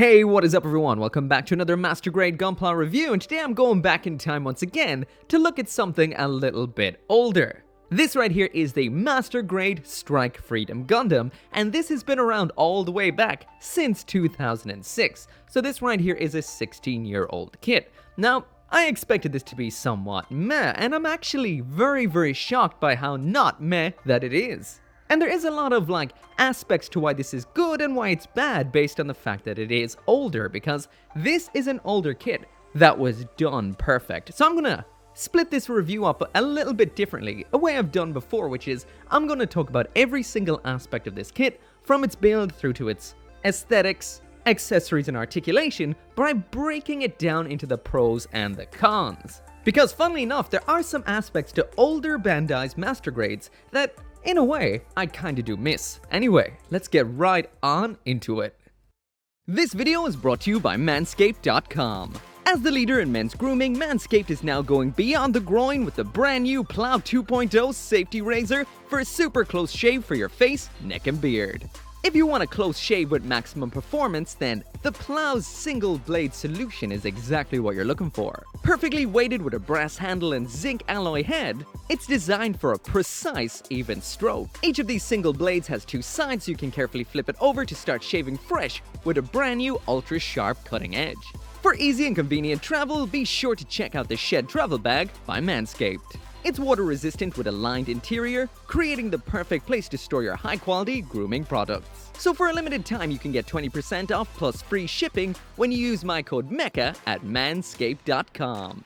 Hey, what is up everyone? Welcome back to another Master Grade Gunpla review, and today I'm going back in time once again to look at something a little bit older. This right here is the Master Grade Strike Freedom Gundam, and this has been around all the way back since 2006, so this right here is a 16-year-old kit. Now, I expected this to be somewhat meh, and I'm actually very shocked by how not meh that it is. And there is a lot of aspects to why this is good and why it's bad based on the fact that it is older, because this is an older kit that was done perfect. So I'm gonna split this review up a little bit differently, a way I've done before, which is I'm gonna talk about every single aspect of this kit, from its build through to its aesthetics, accessories, and articulation, by breaking it down into the pros and the cons. Because funnily enough, there are some aspects to older Bandai's Master Grades that, in a way, I kinda do miss. Anyway, let's get right on into it. This video is brought to you by Manscaped.com. As the leader in men's grooming, Manscaped is now going beyond the groin with the brand new Plow 2.0 safety razor for a super close shave for your face, neck, and beard. If you want a close shave with maximum performance, then the Plow's single blade solution is exactly what you're looking for. Perfectly weighted with a brass handle and zinc alloy head, it's designed for a precise, even stroke. Each of these single blades has two sides so you can carefully flip it over to start shaving fresh with a brand new ultra sharp cutting edge. For easy and convenient travel, be sure to check out the Shed Travel Bag by Manscaped. It's water resistant with a lined interior, creating the perfect place to store your high quality grooming products. So for a limited time you can get 20% off plus free shipping when you use my code Mecha at manscaped.com.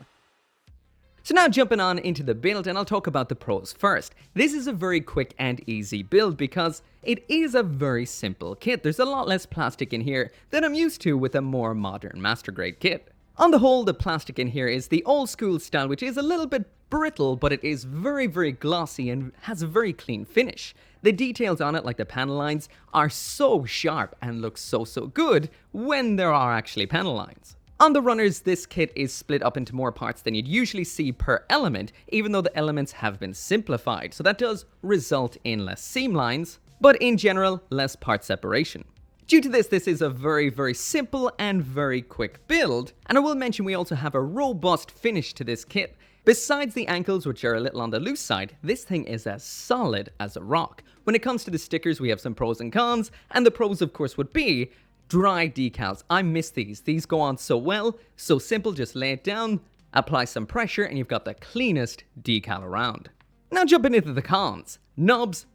So now jumping on into the build, and I'll talk about the pros first. This is a very quick and easy build because it is a very simple kit. There's a lot less plastic in here than I'm used to with a more modern Master Grade kit. On the whole, the plastic in here is the old school style, which is a little bit brittle, but it is very glossy and has a very clean finish. The details on it, like the panel lines, are so sharp and look so good when there are actually panel lines. On the runners, this kit is split up into more parts than you'd usually see per element, even though the elements have been simplified, so that does result in less seam lines, but in general, less part separation. Due to this is a very simple and very quick build, and I will mention we also have a robust finish to this kit. Besides the ankles, which are a little on the loose side, this thing is as solid as a rock. When it comes to the stickers, we have some pros and cons, and the pros of course would be dry decals. I miss these. These go on so well, so simple, just lay it down, apply some pressure, and you've got the cleanest decal around. Now jumping into the cons. Nubs.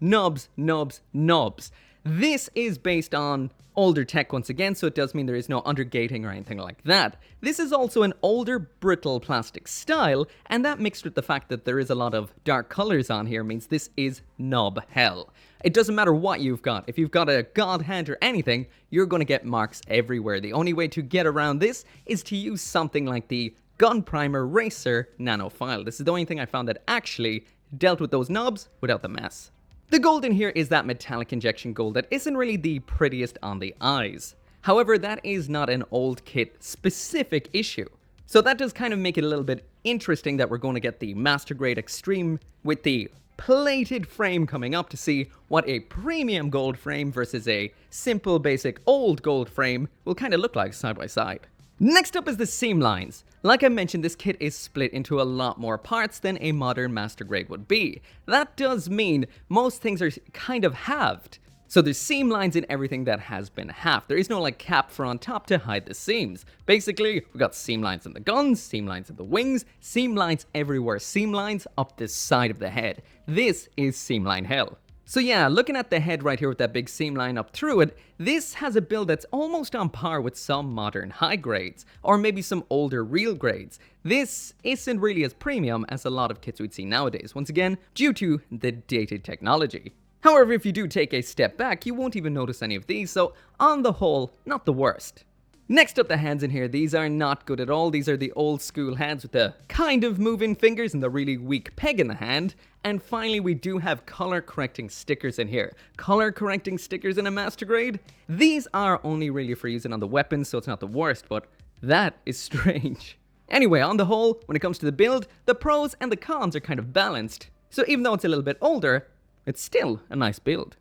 This is based on older tech once again, so it does mean there is no undergating or anything like that. This is also an older, brittle plastic style, and that mixed with the fact that there is a lot of dark colors on here means this is nub hell. It doesn't matter what you've got. If you've got a god hand or anything, you're going to get marks everywhere. The only way to get around this is to use something like the Gun Primer Racer Nano File. This is the only thing I found that actually dealt with those nubs without the mess. The gold in here is that metallic injection gold that isn't really the prettiest on the eyes. However, that is not an old kit specific issue. So that does kind of make it a little bit interesting that we're going to get the Master Grade Extreme with the plated frame coming up to see what a premium gold frame versus a simple basic old gold frame will kind of look like side by side. Next up is the seam lines. Like I mentioned, this kit is split into a lot more parts than a modern Master Grade would be. That does mean most things are kind of halved. So there's seam lines in everything that has been halved. There is no cap for on top to hide the seams. Basically, we got seam lines in the guns, seam lines in the wings, seam lines everywhere, seam lines up the side of the head. This is seam line hell. So yeah, looking at the head right here with that big seam line up through it, this has a build that's almost on par with some modern high grades, or maybe some older real grades. This isn't really as premium as a lot of kits we'd see nowadays, once again, due to the dated technology. However, if you do take a step back, you won't even notice any of these, so on the whole, not the worst. Next up, the hands in here. These are not good at all. These are the old school hands with the kind of moving fingers and the really weak peg in the hand. And finally, we do have color correcting stickers in here. Color correcting stickers in a Master Grade? These are only really for using on the weapons, so it's not the worst, but that is strange. Anyway, on the whole, when it comes to the build, the pros and the cons are kind of balanced. So even though it's a little bit older, it's still a nice build.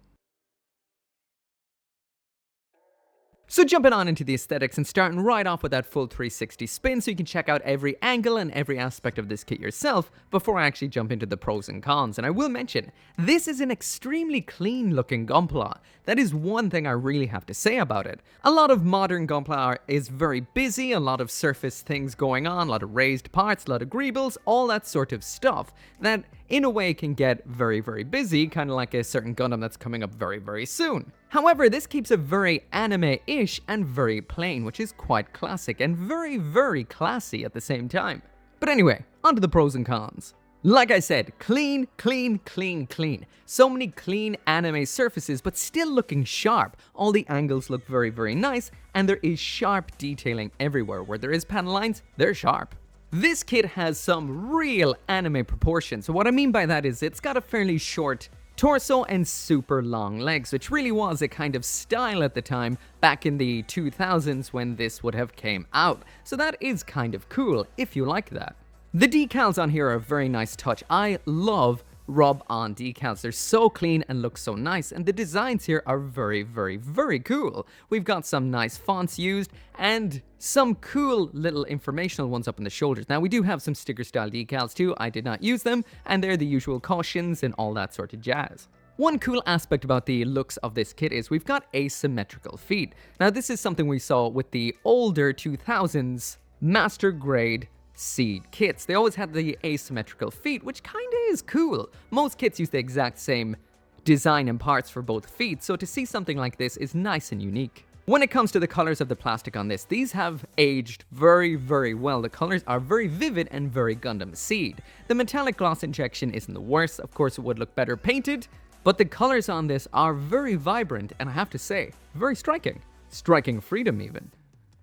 So jumping on into the aesthetics and starting right off with that full 360 spin so you can check out every angle and every aspect of this kit yourself before I actually jump into the pros and cons. And I will mention, this is an extremely clean looking gunpla. That is one thing I really have to say about it. A lot of modern gunpla is very busy, a lot of surface things going on, a lot of raised parts, a lot of greebles, all that sort of stuff that in a way can get very, very busy, kind of like a certain Gundam that's coming up very, very soon. However, this keeps it very anime-ish and very plain, which is quite classic and very, very classy at the same time. But anyway, onto the pros and cons. Like I said, clean, clean, clean, clean. So many clean anime surfaces, but still looking sharp. All the angles look very, very nice, and there is sharp detailing everywhere. Where there is panel lines, they're sharp. This kit has some real anime proportions. So what I mean by that is it's got a fairly short torso and super long legs, which really was a kind of style at the time back in the 2000s when this would have came out. So that is kind of cool if you like that. The decals on here are a very nice touch. I love rub-on decals. They're so clean and look so nice, and the designs here are very, very, very cool. We've got some nice fonts used and some cool little informational ones up on the shoulders. Now, we do have some sticker-style decals too. I did not use them, and they're the usual cautions and all that sort of jazz. One cool aspect about the looks of this kit is we've got asymmetrical feet. Now, this is something we saw with the older 2000s Master Grade Seed kits. They always had the asymmetrical feet, which kinda is cool. Most kits use the exact same design and parts for both feet, so to see something like this is nice and unique. When it comes to the colors of the plastic on this, these have aged very, very well. The colors are very vivid and very Gundam Seed. The metallic gloss injection isn't the worst. Of course, it would look better painted, but the colors on this are very vibrant, and I have to say, very striking. Striking freedom, even.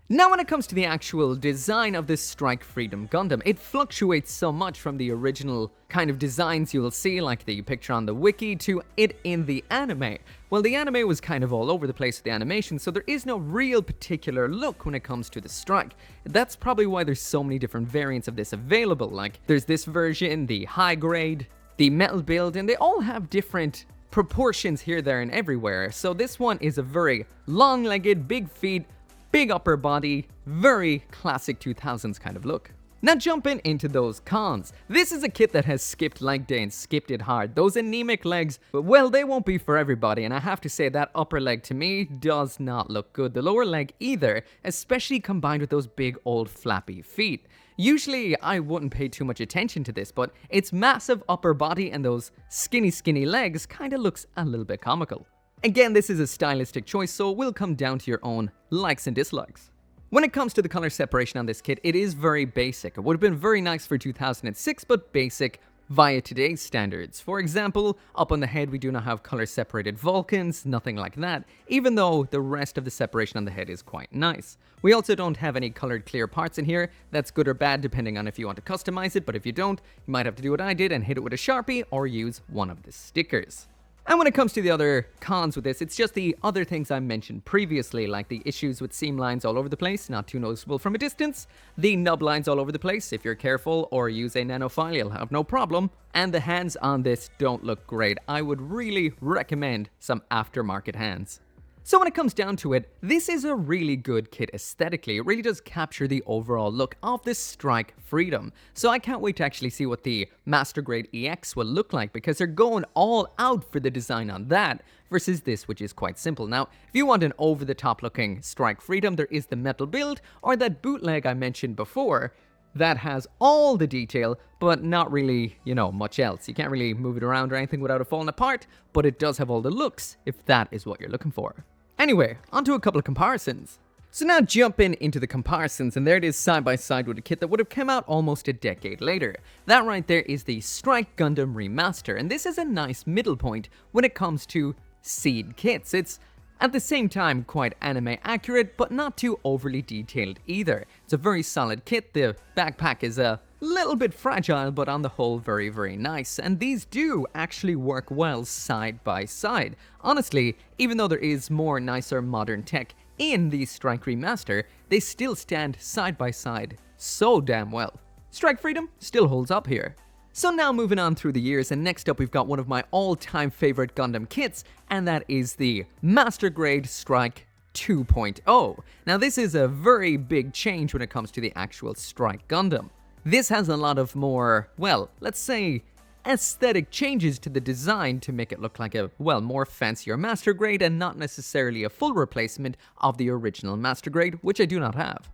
Now, when it comes to the actual design of this Strike Freedom Gundam, it fluctuates so much from the original kind of designs you will see, like the picture on the wiki, to it in the anime. Well, the anime was kind of all over the place with the animation, so there is no real particular look when it comes to the Strike. That's probably why there's so many different variants of this available. Like, there's this version, the high grade, the metal build, and they all have different proportions here, there, and everywhere. So this one is a very long-legged, big feet, big upper body, very classic 2000s kind of look. Now jumping into those cons. This is a kit that has skipped leg day and skipped it hard. Those anemic legs, well, they won't be for everybody, and I have to say that upper leg to me does not look good. The lower leg either, especially combined with those big old flappy feet. Usually I wouldn't pay too much attention to this, but its massive upper body and those skinny legs kinda looks a little bit comical. Again, this is a stylistic choice, so it will come down to your own likes and dislikes. When it comes to the color separation on this kit, it is very basic. It would have been very nice for 2006, but basic via today's standards. For example, up on the head we do not have color separated Vulcans, nothing like that, even though the rest of the separation on the head is quite nice. We also don't have any colored clear parts in here. That's good or bad depending on if you want to customize it, but if you don't, you might have to do what I did and hit it with a Sharpie or use one of the stickers. And when it comes to the other cons with this, it's just the other things I mentioned previously, like the issues with seam lines all over the place, not too noticeable from a distance, the nub lines all over the place, if you're careful or use a nanofile, you'll have no problem, and the hands on this don't look great. I would really recommend some aftermarket hands. So when it comes down to it, this is a really good kit aesthetically. It really does capture the overall look of this Strike Freedom. So I can't wait to actually see what the Master Grade EX will look like, because they're going all out for the design on that versus this, which is quite simple. Now, if you want an over-the-top looking Strike Freedom, there is the metal build or that bootleg I mentioned before that has all the detail, but not really, much else. You can't really move it around or anything without it falling apart, but it does have all the looks if that is what you're looking for. Anyway, onto a couple of comparisons. So now jumping into the comparisons, and there it is side by side with a kit that would have come out almost a decade later. That right there is the Strike Gundam Remaster, and this is a nice middle point when it comes to Seed kits. It's at the same time quite anime accurate, but not too overly detailed either. It's a very solid kit. The backpack is a little bit fragile, but on the whole very, very nice. And these do actually work well side by side. Honestly, even though there is more nicer modern tech in the Strike Remaster, they still stand side by side so damn well. Strike Freedom still holds up here. So now moving on through the years, and next up we've got one of my all-time favorite Gundam kits, and that is the Master Grade Strike 2.0. Now this is a very big change when it comes to the actual Strike Gundam. This has a lot of more, well, let's say, aesthetic changes to the design to make it look like a, well, more fancier Master Grade and not necessarily a full replacement of the original Master Grade, which I do not have.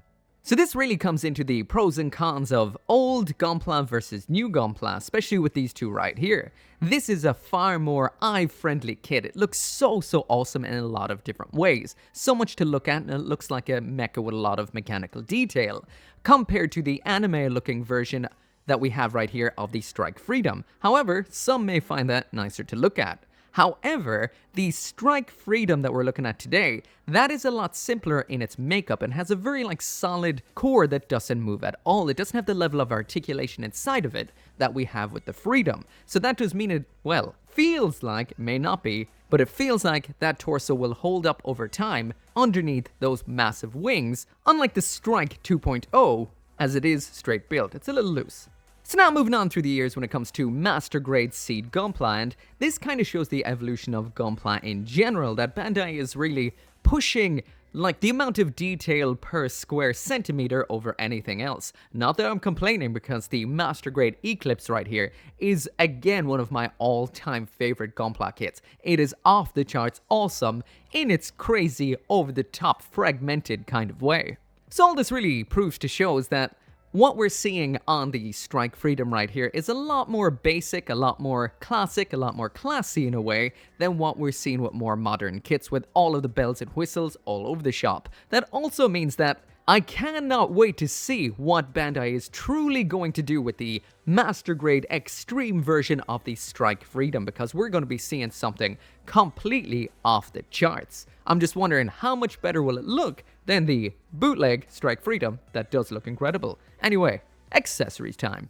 So this really comes into the pros and cons of old gunpla versus new gunpla, especially with these two right here. This is a far more eye-friendly kit. It looks so awesome in a lot of different ways. So much to look at, and it looks like a mecha with a lot of mechanical detail, compared to the anime-looking version that we have right here of the Strike Freedom. However, some may find that nicer to look at. However, the Strike Freedom that we're looking at today, that is a lot simpler in its makeup and has a very solid core that doesn't move at all. It doesn't have the level of articulation inside of it that we have with the Freedom. So that does mean it, well, feels like, may not be, but it feels like that torso will hold up over time underneath those massive wings, unlike the Strike 2.0, as it is straight built. It's a little loose. So now moving on through the years when it comes to Master Grade Seed Gunpla, and this kind of shows the evolution of Gunpla in general, that Bandai is really pushing the amount of detail per square centimeter over anything else. Not that I'm complaining, because the Master Grade Eclipse right here is again one of my all-time favorite Gunpla kits. It is off the charts awesome in its crazy, over-the-top, fragmented kind of way. So all this really proves to show is that what we're seeing on the Strike Freedom right here is a lot more basic, a lot more classic, a lot more classy in a way than what we're seeing with more modern kits with all of the bells and whistles all over the shop. That also means that I cannot wait to see what Bandai is truly going to do with the Master Grade Extreme version of the Strike Freedom, because we're going to be seeing something completely off the charts. I'm just wondering how much better will it look than the bootleg Strike Freedom that does look incredible. Anyway, accessories time.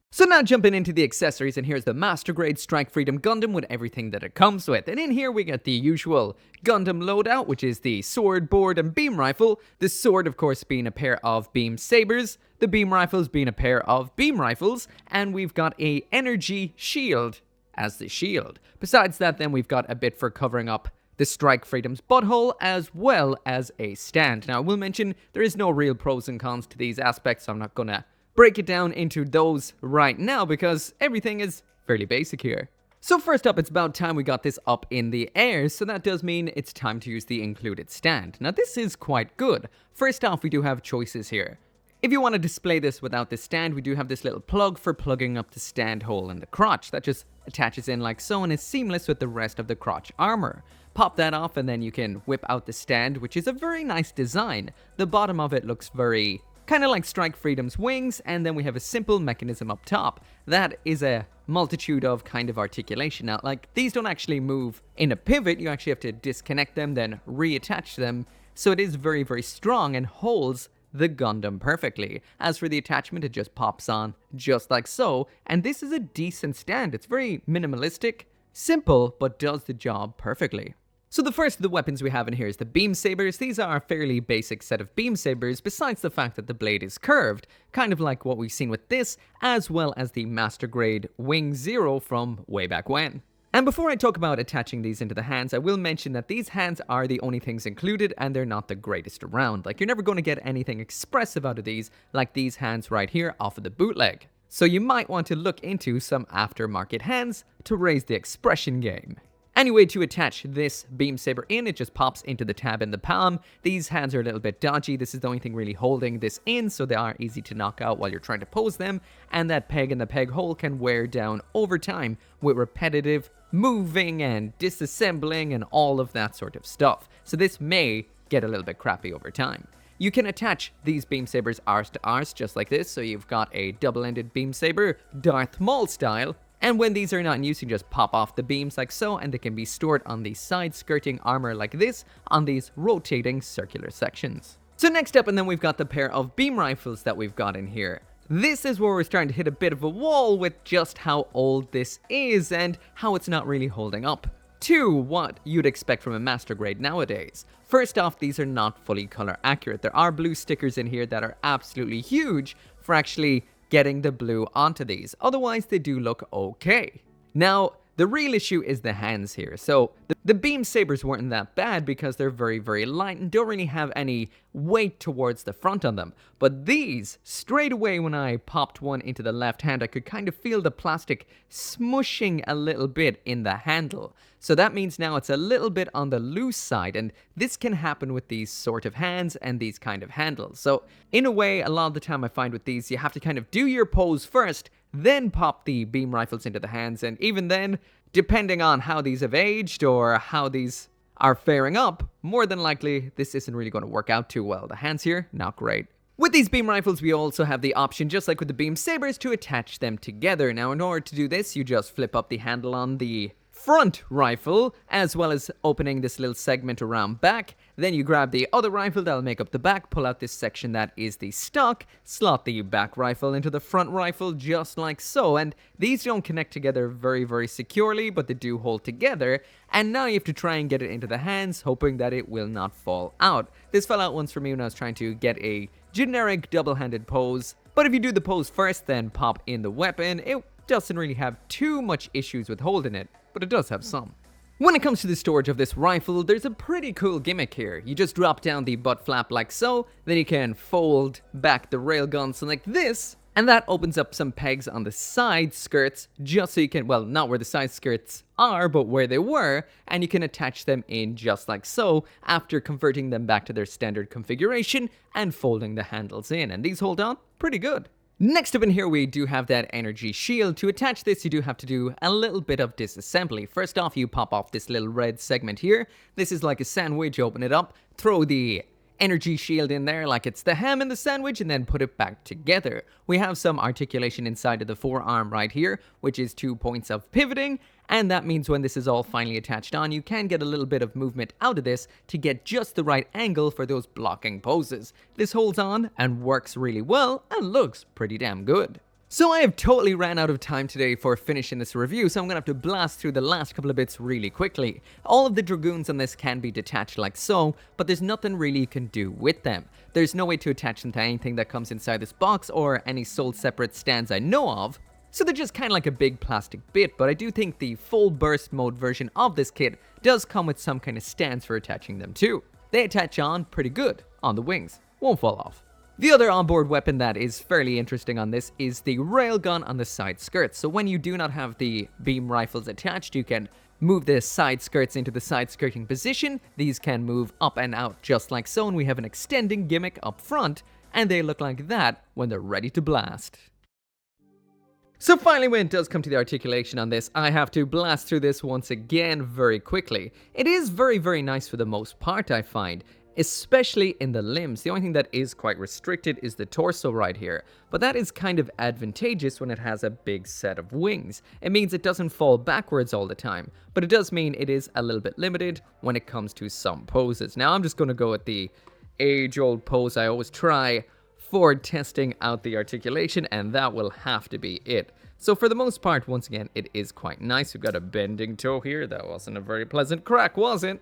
So now jumping into the accessories, and here's the Master Grade Strike Freedom Gundam with everything that it comes with. And in here we get the usual Gundam loadout, which is the sword, board, and beam rifle. The sword, of course, being a pair of beam sabers, the beam rifles being a pair of beam rifles, and we've got a energy shield as the shield. Besides that, then we've got a bit for covering up the Strike Freedom's butthole, as well as a stand. Now, I will mention there is no real pros and cons to these aspects, so I'm not gonna break it down into those right now because everything is fairly basic here. So first up, it's about time we got this up in the air, so that does mean it's time to use the included stand. Now this is quite good. First off, we do have choices here. If you want to display this without the stand, we do have this little plug for plugging up the stand hole in the crotch. That just attaches in like so and is seamless with the rest of the crotch armor. Pop that off and then you can whip out the stand, which is a very nice design. The bottom of it looks very kind of like Strike Freedom's wings, and then we have a simple mechanism up top. That is a multitude of kind of articulation. Now, these don't actually move in a pivot, you actually have to disconnect them, then reattach them. So it is very, very strong and holds the Gundam perfectly. As for the attachment, it just pops on just like so, and this is a decent stand. It's very minimalistic, simple, but does the job perfectly. So the first of the weapons we have in here is the beam sabers. These are a fairly basic set of beam sabers, besides the fact that the blade is curved, kind of like what we've seen with this, as well as the Master Grade Wing Zero from way back when. And before I talk about attaching these into the hands, I will mention that these hands are the only things included, and they're not the greatest around. You're never going to get anything expressive out of these, like these hands right here off of the bootleg. So you might want to look into some aftermarket hands to raise the expression game. Anyway, to attach this beam saber in, it just pops into the tab in the palm. These hands are a little bit dodgy. This is the only thing really holding this in, so they are easy to knock out while you're trying to pose them. And that peg in the peg hole can wear down over time with repetitive moving and disassembling and all of that sort of stuff. So this may get a little bit crappy over time. You can attach these beam sabers arse to arse just like this. So you've got a double-ended beam saber, Darth Maul style. And when these are not in use, you just pop off the beams like so, and they can be stored on the side skirting armor like this on these rotating circular sections. So next up, and then we've got the pair of beam rifles that we've got in here. This is where we're starting to hit a bit of a wall with just how old this is and how it's not really holding up to what you'd expect from a Master Grade nowadays. First off, these are not fully color accurate. There are blue stickers in here that are absolutely huge for actually getting the blue onto these. Otherwise, they do look okay. Now, The real issue is the hands here. So the beam sabers weren't that bad because they're very, very light and don't really have any weight towards the front on them. But these, straight away when I popped one into the left hand, I could kind of feel the plastic smushing a little bit in the handle. So that means now it's a little bit on the loose side, and this can happen with these sort of hands and these kind of handles. So in a way, a lot of the time I find with these, you have to kind of do your pose first, then pop the beam rifles into the hands, and even then, depending on how these have aged or how these are faring up, more than likely this isn't really going to work out too well. The hands here, not great. With these beam rifles, we also have the option, just like with the beam sabers, to attach them together. Now, in order to do this, you just flip up the handle on the front rifle, as well as opening this little segment around back. Then you grab the other rifle that'll make up the back, pull out this section that is the stock, slot the back rifle into the front rifle just like so. And these don't connect together very, very securely, but they do hold together. And now you have to try and get it into the hands, hoping that it will not fall out. This fell out once for me when I was trying to get a generic double-handed pose. But if you do the pose first, then pop in the weapon, it doesn't really have too much issues with holding it, but it does have some. When it comes to the storage of this rifle, there's a pretty cool gimmick here. You just drop down the butt flap like so, then you can fold back the railguns like this, and that opens up some pegs on the side skirts, just so you can, well, not where the side skirts are, but where they were, and you can attach them in just like so, after converting them back to their standard configuration and folding the handles in, and these hold on pretty good. Next up in here, we do have that energy shield. To attach this, you do have to do a little bit of disassembly. First off, you pop off this little red segment here. This is like a sandwich. Open it up, throw the energy shield in there like it's the ham in the sandwich, and then put it back together. We have some articulation inside of the forearm right here, which is 2 points of pivoting, and that means when this is all finally attached on, you can get a little bit of movement out of this to get just the right angle for those blocking poses. This holds on and works really well and looks pretty damn good. So I have totally ran out of time today for finishing this review, so I'm going to have to blast through the last couple of bits really quickly. All of the dragoons on this can be detached like so, but there's nothing really you can do with them. There's no way to attach them to anything that comes inside this box or any sold separate stands I know of, so they're just kind of like a big plastic bit, but I do think the full burst mode version of this kit does come with some kind of stands for attaching them to. They attach on pretty good on the wings, won't fall off. The other onboard weapon that is fairly interesting on this is the railgun on the side skirts. So when you do not have the beam rifles attached, you can move the side skirts into the side skirting position. These can move up and out just like so, and we have an extending gimmick up front, and they look like that when they're ready to blast. So finally, when it does come to the articulation on this, I have to blast through this once again very quickly. It is very, very nice for the most part, I find, especially in the limbs. The only thing that is quite restricted is the torso right here, but that is kind of advantageous when it has a big set of wings. It means it doesn't fall backwards all the time, but it does mean it is a little bit limited when it comes to some poses. Now I'm just going to go with the age-old pose I always try for testing out the articulation, and that will have to be it. So for the most part, once again, it is quite nice. We've got a bending toe here. That wasn't a very pleasant crack, was it?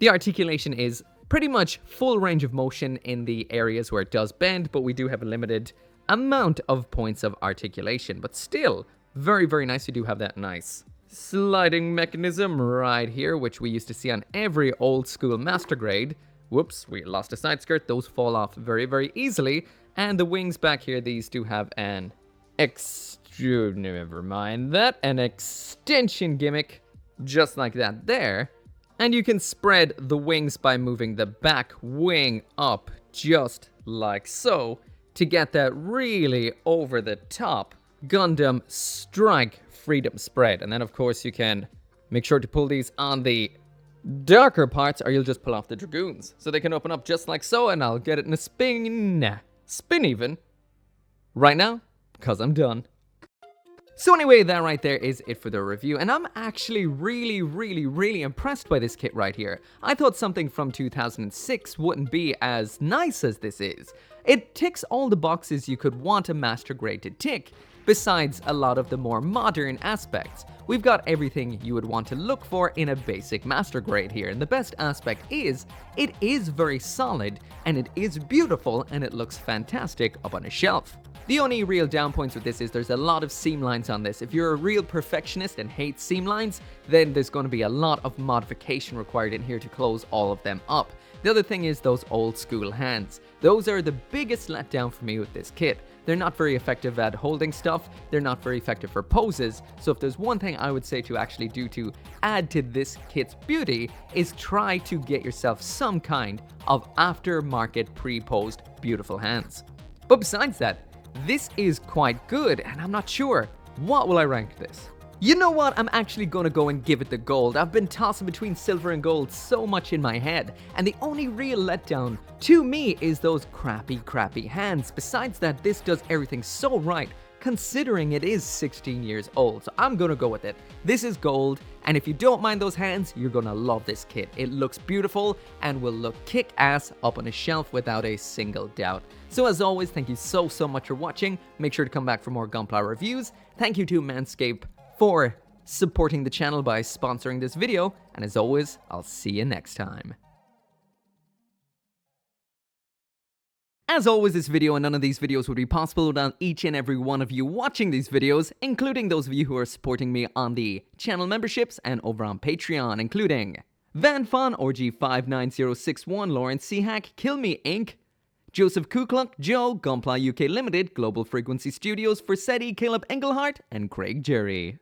The articulation is pretty much full range of motion in the areas where it does bend, but we do have a limited amount of points of articulation. But still, very, very nice. You do have that nice sliding mechanism right here, which we used to see on every old school master grade. Whoops, we lost a side skirt. Those fall off very, very easily. And the wings back here, these do have an never mind that, an extension gimmick, just like that there. And you can spread the wings by moving the back wing up just like so to get that really over the top Gundam Strike Freedom spread. And then of course you can make sure to pull these on the darker parts, or you'll just pull off the dragoons. So they can open up just like so, and I'll get it in a spin even, right now, because I'm done. So anyway, that right there is it for the review, and I'm actually really impressed by this kit right here. I thought something from 2006 wouldn't be as nice as this is. It ticks all the boxes you could want a master grade to tick, besides a lot of the more modern aspects. We've got everything you would want to look for in a basic master grade here, and the best aspect is, it is very solid, and it is beautiful, and it looks fantastic up on a shelf. The only real down points with this is there's a lot of seam lines on this. If you're a real perfectionist and hate seam lines, then there's going to be a lot of modification required in here to close all of them up. The other thing is those old school hands. Those are the biggest letdown for me with this kit. They're not very effective at holding stuff, they're not very effective for poses, so if there's one thing I would say to actually do to add to this kit's beauty is try to get yourself some kind of aftermarket pre-posed beautiful hands. But besides that, this is quite good, and I'm not sure. What will I rank this? You know what? I'm actually gonna go and give it the gold. I've been tossing between silver and gold so much in my head, and the only real letdown to me is those crappy hands. Besides that, this does everything so right, considering it is 16 years old, so I'm gonna go with it. This is gold, and if you don't mind those hands, you're gonna love this kit. It looks beautiful and will look kick-ass up on a shelf without a single doubt. So as always, thank you so much for watching. Make sure to come back for more Gunpla reviews. Thank you to Manscaped for supporting the channel by sponsoring this video, and as always, I'll see you next time. As always, this video and none of these videos would be possible without each and every one of you watching these videos, including those of you who are supporting me on the channel memberships and over on Patreon, including VanFon, Org59061, Lawrence Seahack, Kill Me Inc., Joseph Kukluk, Joe, Gunpla UK Limited, Global Frequency Studios, Forsetti, Caleb Engelhart, and Craig Jerry.